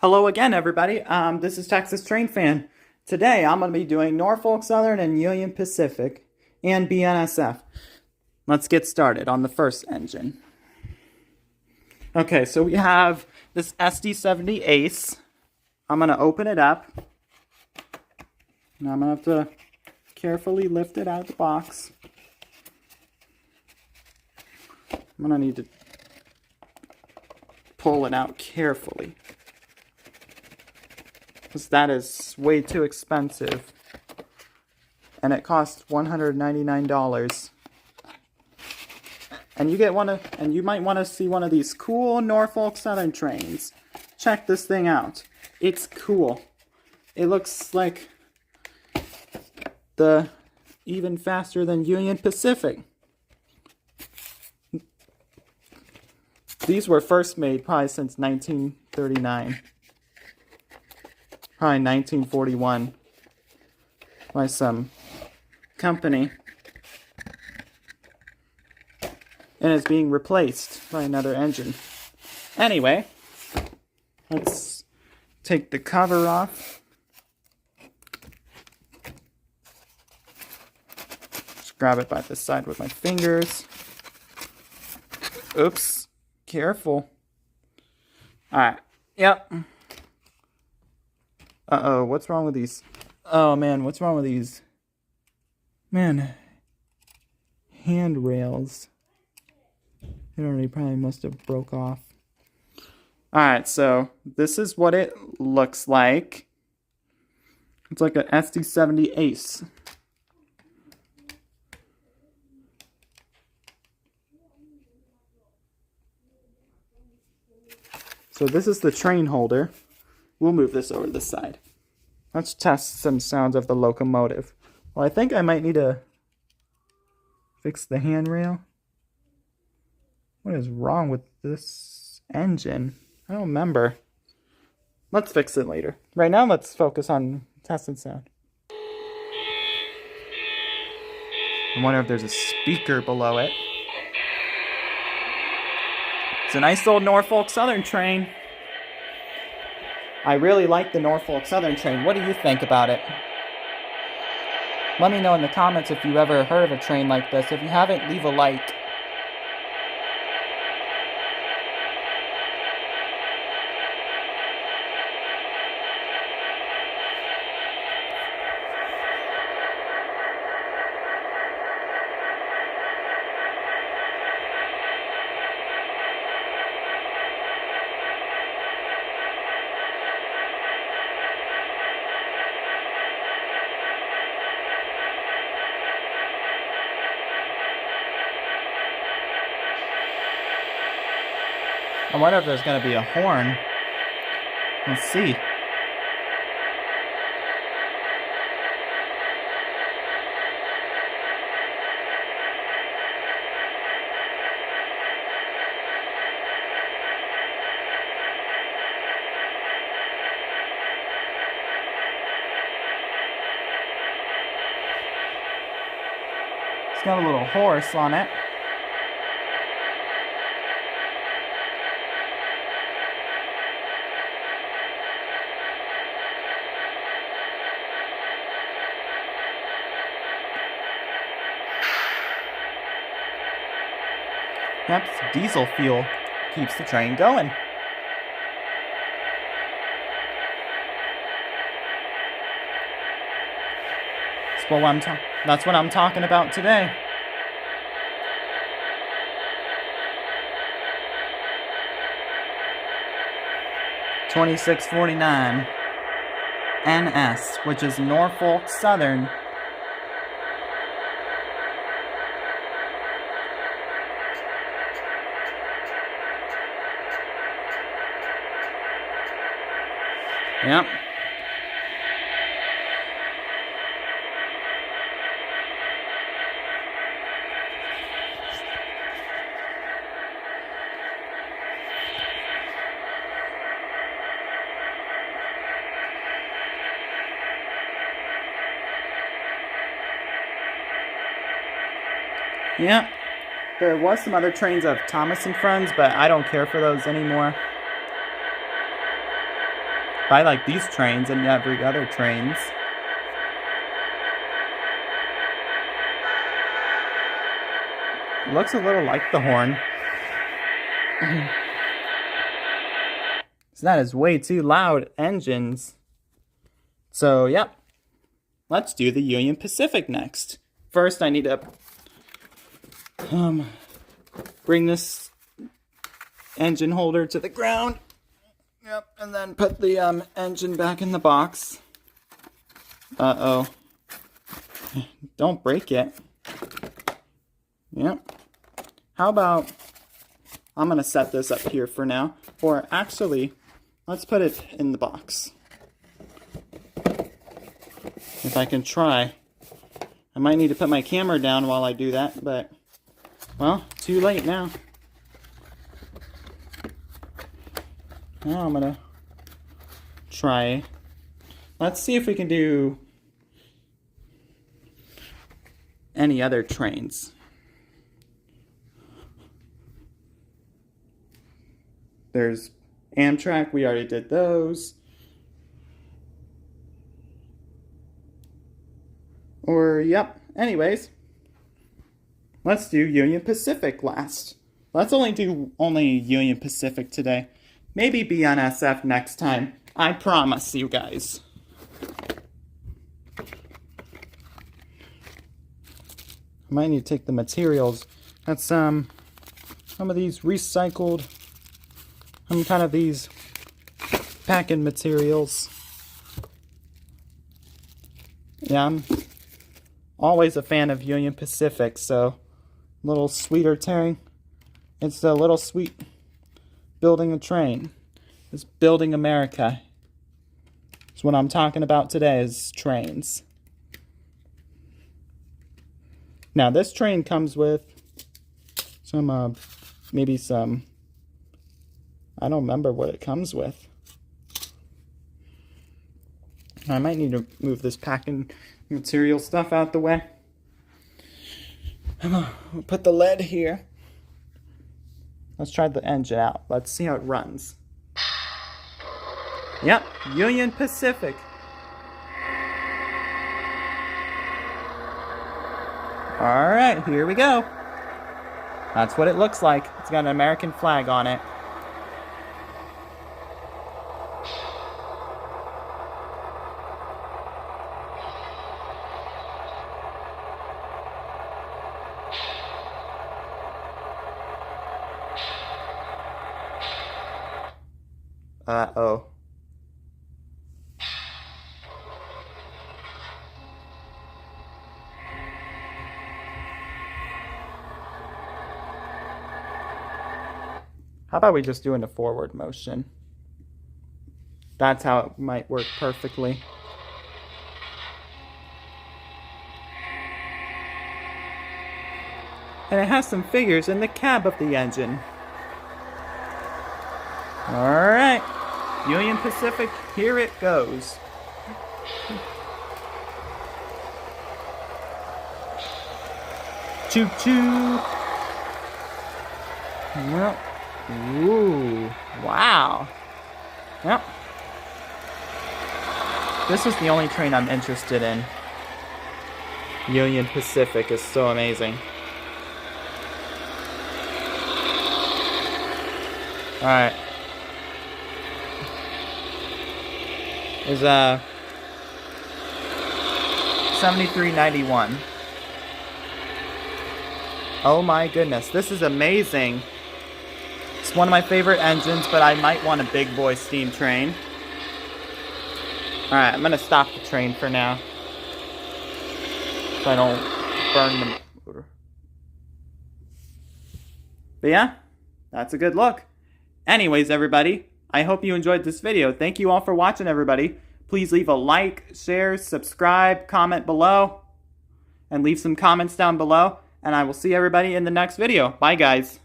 Hello again, everybody. This is Texas Train Fan. Today, I'm going to be doing Norfolk Southern and Union Pacific and BNSF. Let's get started on the first engine. Okay, so we have this SD70ACE. I'm going to open it up. And I'm going to have to carefully lift it out of the box. I'm going to need to pull it out carefully, because that is way too expensive, and it costs $199. And you might want to see one of these cool Norfolk Southern trains. Check this thing out. It's cool. It looks like even faster than Union Pacific. These were first made probably since 1939. Probably 1941 by some company, and it's being replaced by another engine. Anyway, let's take the cover off. Just grab it by the side with my fingers. Oops, careful. Alright, yep. Uh-oh, what's wrong with these? Oh, man, what's wrong with these? Man, handrails. It already probably must have broke off. Alright, so this is what it looks like. It's like an SD70ACE. So this is the train holder. We'll move this over to the side. Let's test some sounds of the locomotive. Well, I think I might need to fix the handrail. What is wrong with this engine? I don't remember. Let's fix it later. Right now, let's focus on testing sound. I wonder if there's a speaker below it. It's a nice old Norfolk Southern train. I really like the Norfolk Southern train. What do you think about it? Let me know in the comments if you've ever heard of a train like this. If you haven't, leave a like. I wonder if there's going to be a horn. Let's see. It's got a little horse on it. Yep, diesel fuel keeps the train going. That's what I'm talking about today. $26.49 NS, which is Norfolk Southern. Yep. Yep. There was some other trains of Thomas and Friends, but I don't care for those anymore. By like these trains and every other trains. Looks a little like the horn. So that is way too loud engines. So, yep. Let's do the Union Pacific next. First, I need to bring this engine holder to the ground. Yep, and then put the engine back in the box. Uh-oh. Don't break it. Yep. How about, I'm going to set this up here for now. Or actually, let's put it in the box. If I can try. I might need to put my camera down while I do that, but, well, too late now. Now I'm going to try. Let's see if we can do any other trains. There's Amtrak, we already did those. Or, yep, anyways. Let's do Union Pacific last. Let's only do Union Pacific today. Maybe BNSF next time. I promise you guys. I might need to take the materials. That's some of these recycled, kind of these packing materials. Yeah, I'm always a fan of Union Pacific, so a little sweeter tearing. It's a little sweet building a train. It's building America. That's what I'm talking about today, is trains. Now this train comes with some, maybe some, I don't remember what it comes with. I might need to move this packing material stuff out the way. We'll put the lead here. Let's try the engine out. Let's see how it runs. Yep, Union Pacific. Alright, here we go. That's what it looks like. It's got an American flag on it. Uh-oh. How about we just do it in a forward motion? That's how it might work perfectly. And it has some figures in the cab of the engine. Alright, Union Pacific, here it goes. Choo-choo! Well, ooh, wow. Yep. This is the only train I'm interested in. Union Pacific is so amazing. Alright. Is 7391. Oh my goodness, this is amazing. It's one of my favorite engines, but I might want a big boy steam train. Alright, I'm gonna stop the train for now, so I don't burn the motor. But yeah, that's a good look. Anyways, everybody, I hope you enjoyed this video. Thank you all for watching, everybody. Please leave a like, share, subscribe, comment below, and leave some comments down below. And I will see everybody in the next video. Bye, guys.